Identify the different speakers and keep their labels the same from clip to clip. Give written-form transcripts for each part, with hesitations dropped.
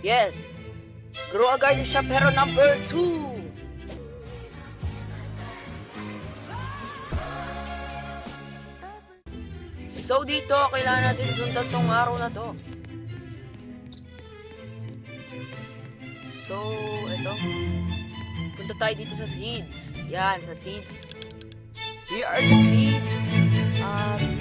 Speaker 1: Yes. Grow a garden shop hero number 2. So dito, kailangan natin sundan tong araw na to. So, ito. Punta tayo dito sa seeds. Yan, sa seeds. Here are the seeds.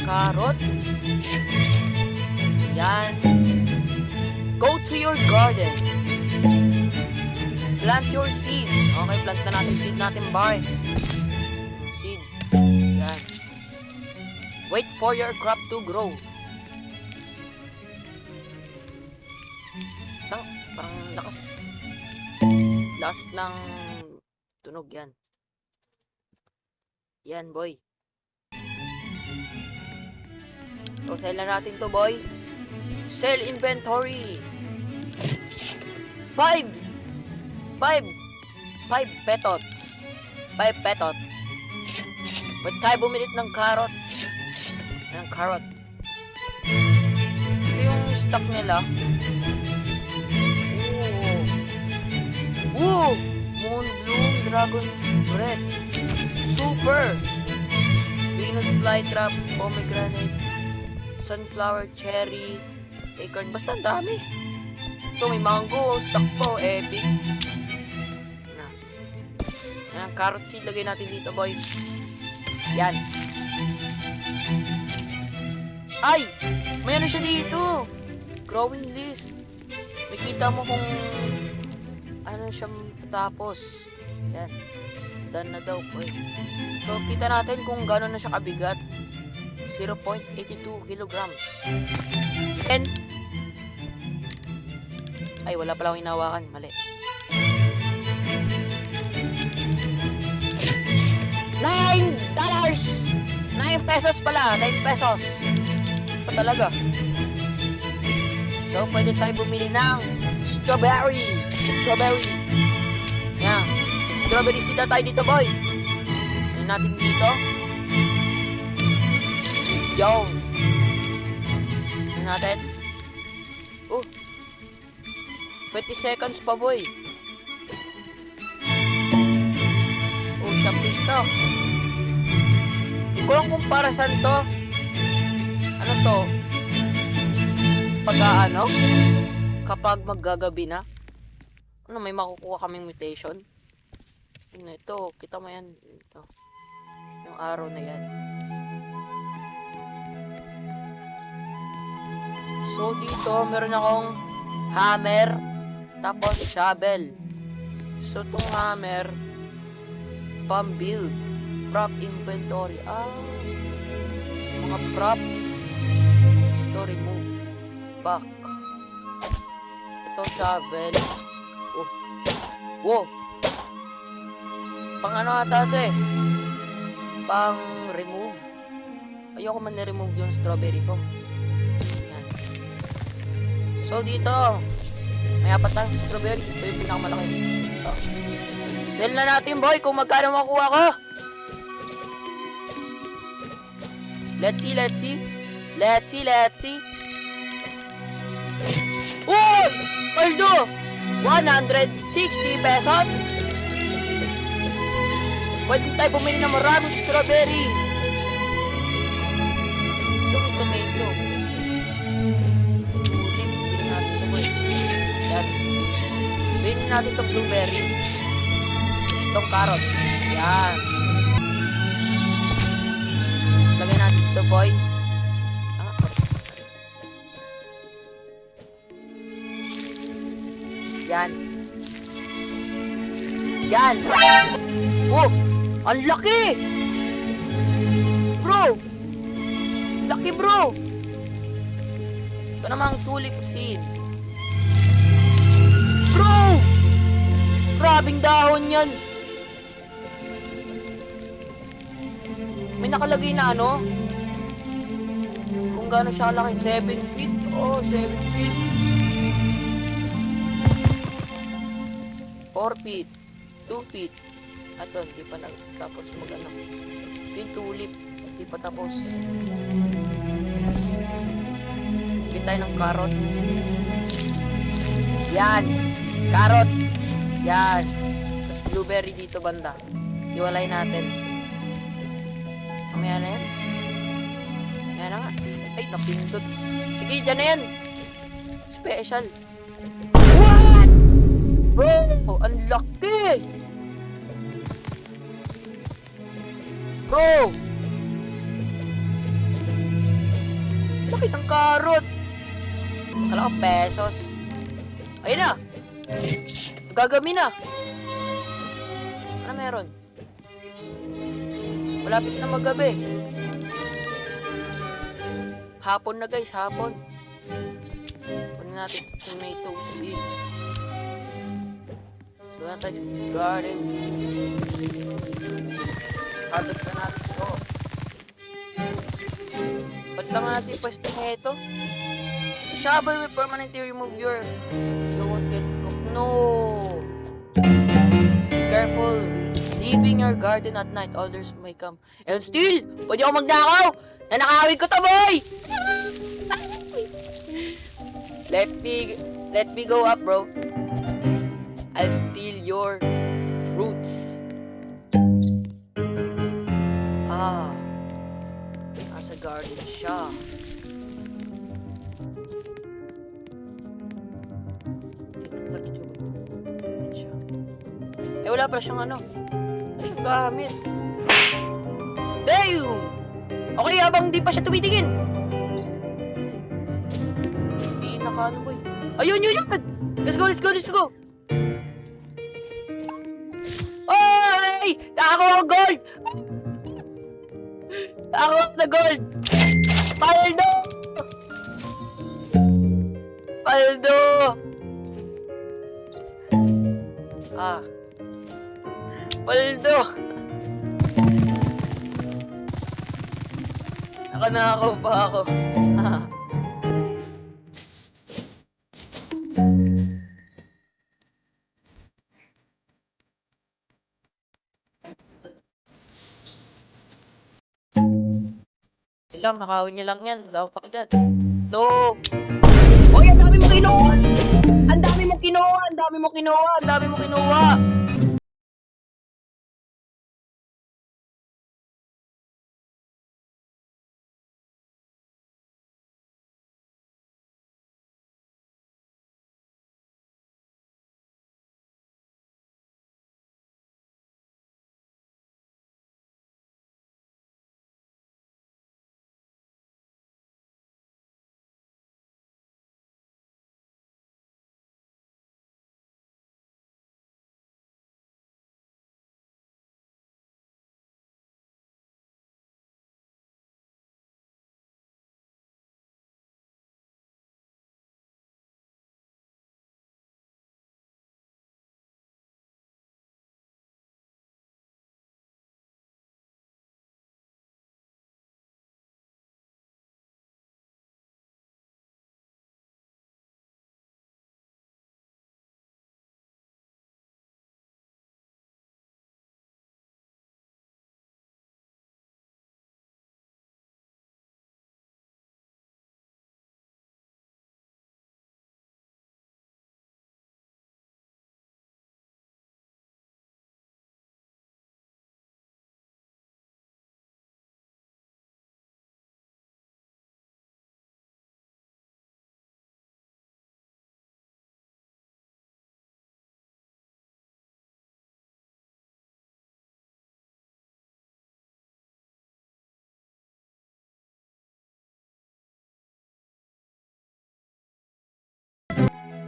Speaker 1: Carrot. Yan. Go to your garden. Plant your seed. Okay, plant na natin seed natin, boy. Seed. Yan. Wait for your crop to grow. Parang lakas. Lakas ng tunog yan. Yan, boy. So, sell na natin to, boy. Sell inventory. 5 petots. 5 petot. Pwede tayo bumilit ng carrots. Ayan, carrot. Ito yung stock nila. Ooh! Moonbloom, Dragon's Breath. Super! Venus Flytrap, Pomegranate, Sunflower, Cherry, Acorn. Basta ang dami. Ito, may mango. Stock po. Epic. Ayan, carrot seed. Lagay natin dito, boy. Yan. Ay! May ano siya dito. Growing list. Makita mo kung ano siya tapos. Yan. Done na daw, boy. So, kita natin kung gano'n na siya kabigat. 0.82 kilograms. And ay, wala pala akong hinawakan. Mali. $9! 9 pesos pala. 9 pesos. Pa talaga. So, pwede tayo bumili ng strawberry. Yan. Strawberry seed na tayo dito, boy. Yan natin dito. Yo. Yan natin. 20 seconds pa, boy. Shoppies to. Hindi ko lang kung para saan to. Ano to? Kapag maggagabi na. Ano, may makukuha kaming mutation. Ito, kita mo yan. Ito. Yung araw na yan. So, dito, meron akong hammer. Tapos, shovel. So, itong hammer, pang-build. Prop inventory. Mga props. Story move. Back. Ito, shovel. Wow. Pang ano ata ito eh. Pang remove. Ayoko man na-remove yung strawberry ko. Yan. So, dito. May apat tayong strawberry. Ito yung pinakamalaki. Ito. Sell na natin, boy, kung magkano makuha ko. Let's see. Uy! Aldo! 160 pesos? Pwede tayo bumili ng maraming strawberry. Ito, tomato. Bilhin natin ito, boy. Yan. Bilhin natin ito, blueberry. Itong carrot. Yan. Lagay natin ito, boy. Yan. Oh! Ang laki! Bro! Laki, bro! Ito namang tulip seed. Bro! Grabing dahon yan. May nakalagay na ano? Kung gaano siya kalaki. 7 feet. 7 feet. 4 feet. 2 feet. Ato, hindi pa tapos mag-ano. Yung tulip. Hindi pa tapos. Bili tayo ng carrot. Yan. Carrot. Yan. Tapos blueberry dito banda. Iwalay natin. Mamaya na yan. Mamaya na nga. Ay, napindot. Sige, dyan na yan. Special. What? Bro, ang laki. Bro. Laki ng karot. Kala ko pesos. Ayun na. Gagami na. Ano meron? Malapit na magabi. Hapon na guys, hapon. Kunin natin tomato seed. Doon na tayo sa garden. Harvest na natin ito. Ba't lang natin pwesto niya ito? The shovel will permanently remove your... You won't get cooked. No! Careful. Leaving your garden at night, others may come. And still, pwede ako magnakaw! Nanakawin ko to, boy! Let me go up, bro. I'll steal your fruits. Ah. Nasa garden siya. Yan siya. Eh, wala pa siyang ano. Wala siyang gamit. Damn! Okay, habang di pa siya tumitingin. Hindi naka ano, boy. Ayun, yun! Let's go, let's go, let's go! Oy! Nakakuha ko gold! Nakakuha ko na gold! Paldo! Paldo! Ah. Paldo! Nakanakaw pa ako. Ah. Lang, nakawin niya lang yan. Daw pa agad. No! Hoy, ang dami mong kinuha! Ang dami mong kinuha! Ang dami mong kinuha! Ang dami mong kinuha!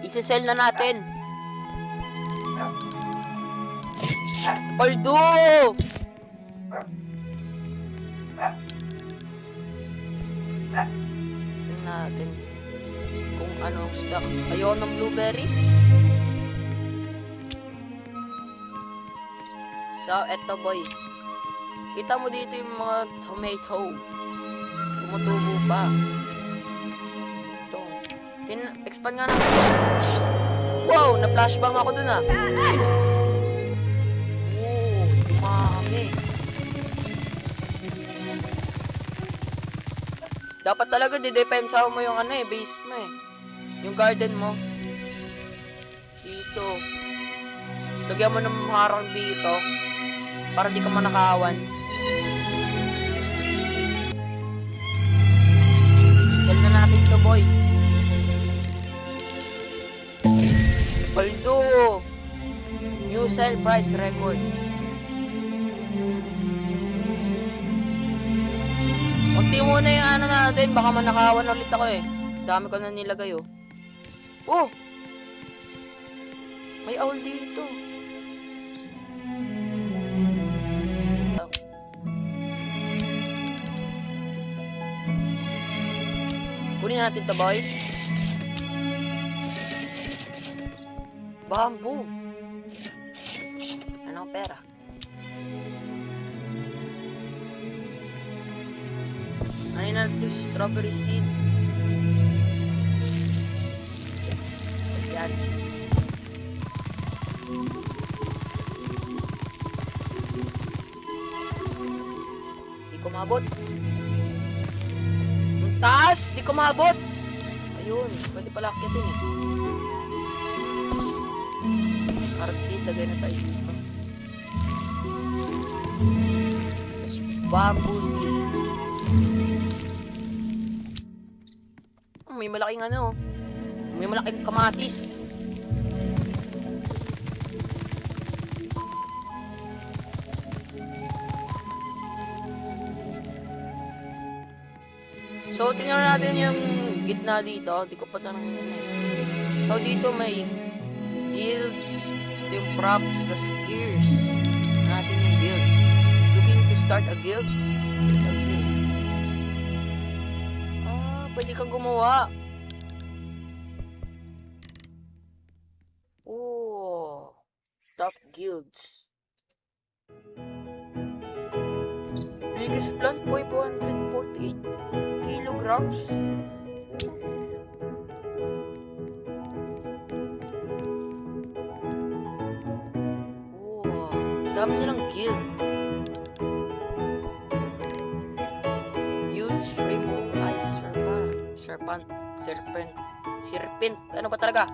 Speaker 1: Isesell na natin. Paldo! Tingnan natin kung anong stock. Ayaw ng blueberry. So, eto boy. Kita mo dito yung mga tomato. Tumutubo pa. Expand nga natin. Wow! Na-flashbang ako dun ah. Oh, dumami. Dapat talaga didepensahan mo yung ano eh, base mo eh. Yung garden mo. dito. Lagyan mo ng harang dito. Para di ka manakawan. Skill na natin to, boy. Paldo. New sale price record. Kunti muna yung ano natin. Baka manakawan ulit ako eh. Dami ko na nilagay oh. Oh! May owl dito. Oh. Kunin natin to, boy. Bamboo. Ano pera? Ano na ito? Strawberry seed. Yan. Di ko maabot. Ang taas! Di ko maabot! Ayun. Pwede pala akyatin eh. Carrot seed. Lagay na tayo dito. Bamboo seed. May malaking ano. May malaking kamatis. So, tingnan natin yung gitna dito. Di ko pa tanong yun eh. So, dito may guilds. Ito yung props, the skiers. Natin yung guild. Looking to start a guild? A guild. Ah, pwede kang gumawa. Oh, top guilds. Biggest plant, 548 kilograms. Oh, dami nilang guild. Huge rainbow eyes serpent. Ano ba talaga?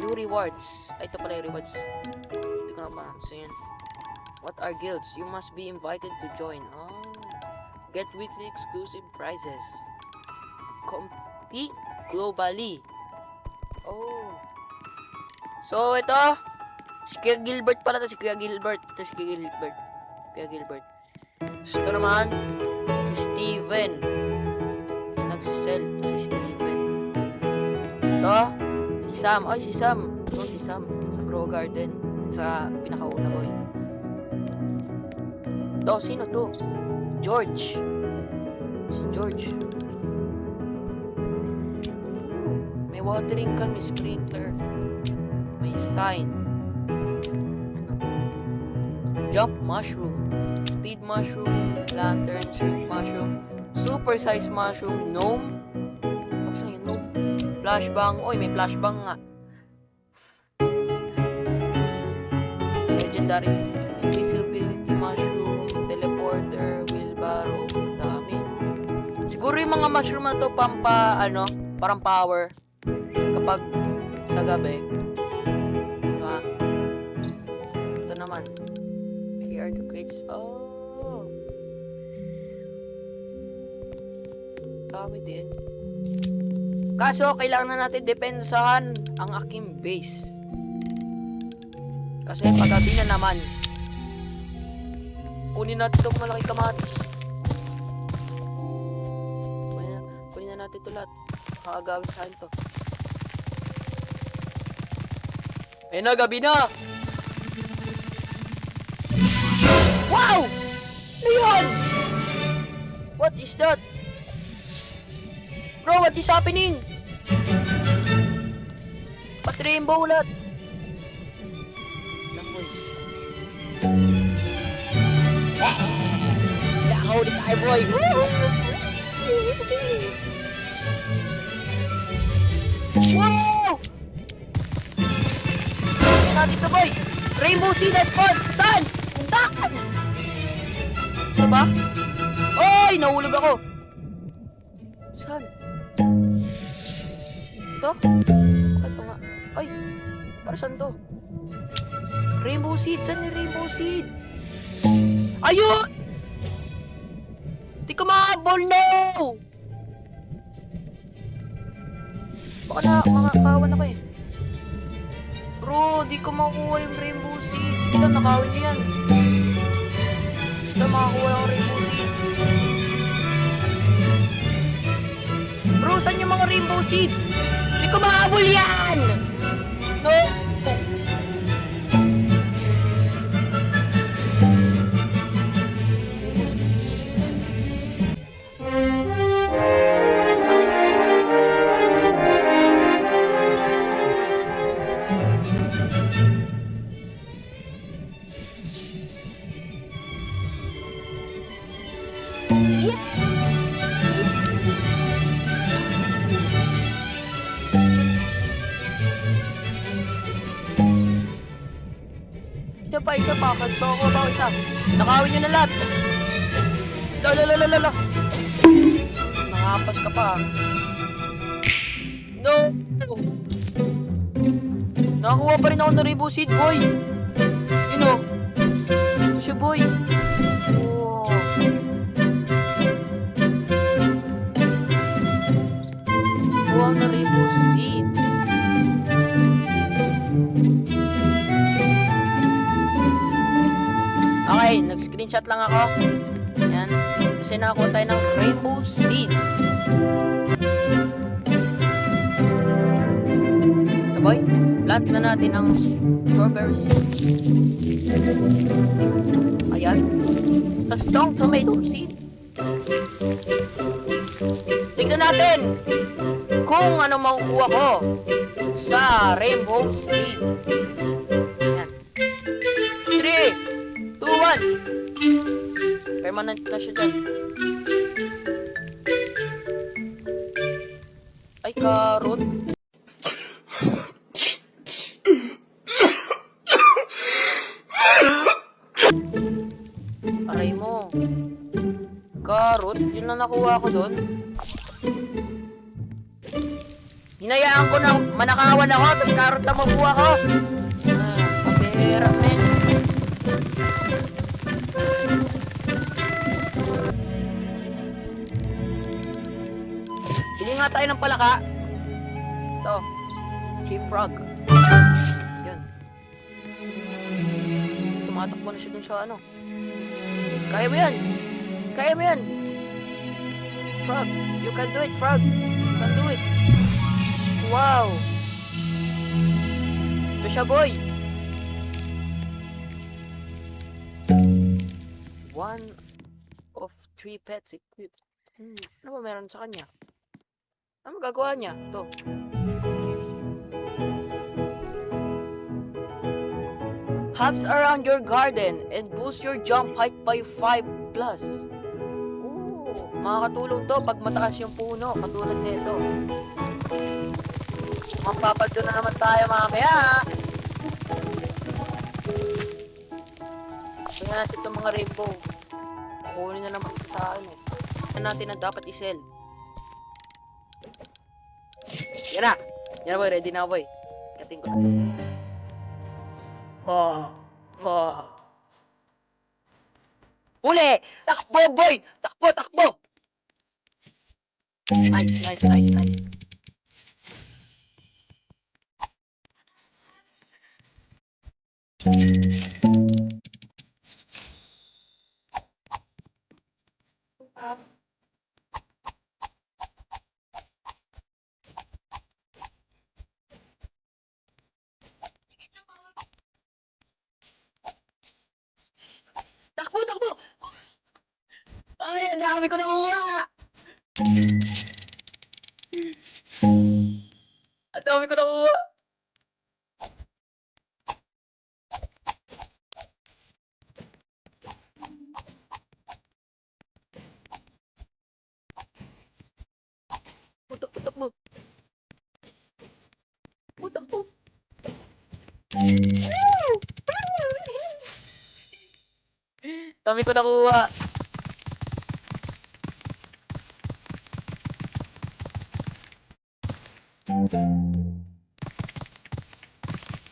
Speaker 1: New rewards. Ay, ito pala yung rewards. Hindi ko na mapansin. What are guilds? You must be invited to join. Oh. Get weekly exclusive prizes. Compete globally. Oh. So, ito. Si Kuya Gilbert pala to. Si Kuya Gilbert. Ito si Kuya Gilbert. Kuya Gilbert. Ito naman. Si Steven. Yung nagsusell. Ito si Steven. Ito. Si Sam. Ay, si Sam. Ito si Sam. Sa Grow Garden. Sa pinakauna, boy. Ito, sino to? George. Si George. May watering can, may sprinkler. May sign. Ano? Jump mushroom. Speed mushroom. Lantern. Shrimp mushroom. Super size mushroom. Gnome. Saan yung gnome? Flashbang. Oy, may flashbang nga. Legendary. Invisibility mushroom. Teleporter. Wheelbarrow. Ang dami. Siguro yung mga mushroom na to parang power. Kapag sa gabi. Diba? Ito naman. Here are the crates. Oh. Dami din. Kaso, kailangan na natin depensahan ang aking base. Kasi paggabi na naman. Kunin natin itong malaking kamatis. Kunin na natin ito lahat. Makakagawin sa akin to. Ayun na, gabi na! Wow! Ayun! What is that? Bro, what is happening? Pati rainbow lahat. Nakoy. Nakahuli tayo, boy. Wow! Yan natin ito, boy. Rainbow Sea spawn. Saan? Saan? Ito ba? Oy! Nahulog ako. Saan? Ito? Ito nga. Ay, para saan to? Rainbow seed, saan yung rainbow seed? Ayun! Di ko makabol, no! Baka na, makakawan ako eh. Bro, di ko makuha yung rainbow seed. Sige lang, nakawin nyo yan. Basta makakuha yung rainbow seed. Bro, saan yung mga rainbow seed? Di ko makabol yan! No! Isa pa. Kanto ako ba isa? Nakawin nyo na lahat. Lala. Nakapas ka pa. No! Nakakuha pa rin ako ng rainbow seed, boy. You know. Ito siya, boy. Oh. Kuha ng rainbow seed. Okay, nag-screenshot lang ako. Yan. Kasi nakakuha tayo ng rainbow seed. Ito, boy. Plant na natin ang strawberry seed. Ayan. Tapos itong tomato seed. Tignan natin kung ano makukuha ko sa rainbow seed. Ayan. 3, 2, 1. Permanent na siya dyan. Ay, karot. Aray mo. Karot, yun lang nakuha ko doon. Hinayaan ko na manakawan ako, tapos karot lang makuha ko. Papera, men. Hindi nga tayo ng palaka. Ito. Si Frog. Yun. Tumatakbo na siya dun sa ano. Kaya mo yan. Kaya mo yan. Frog. You can do it, Frog. You can do it. Wow. Ito siya, boy. 1 of 3 pets equipped. Ano ba meron sa kanya? Ano magagawa niya? Ito. Hops around your garden and boost your jump height by 5+. Makakatulong to pag mataas yung puno, katulad nito. Mapapaldo na naman tayo mamaya. Tingnan natin itong mga rainbow. Kukunin na naman sa akin eh. Tingnan natin na dapat i-sell. Yan na! Yan na, boy, ready na, boy. Kating ko. Huli! Takbo, boy! Takbo! Nice. Takbo! Ay, ang dami ko nakuha! Ang dami ko nakuha! Takbo! Dami ko nakuha!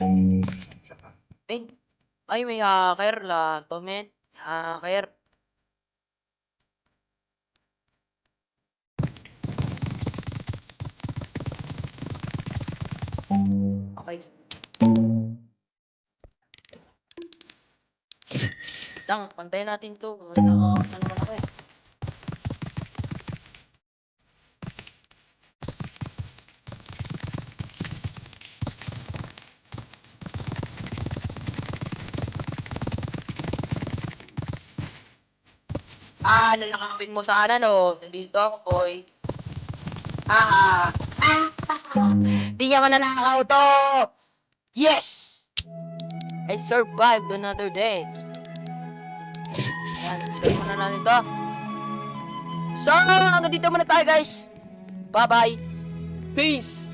Speaker 1: Eh, ay may hacker la to men. Hacker. Okay. Lang, pantayin natin to. Ano naman ako eh. Nalakapin mo sana no. Nandito ako, boy. Ah, di niya mananakaw to! Yes! I survived another day. Ayan, start muna natin to. So, hanggang dito muna tayo guys. Bye-bye. Peace!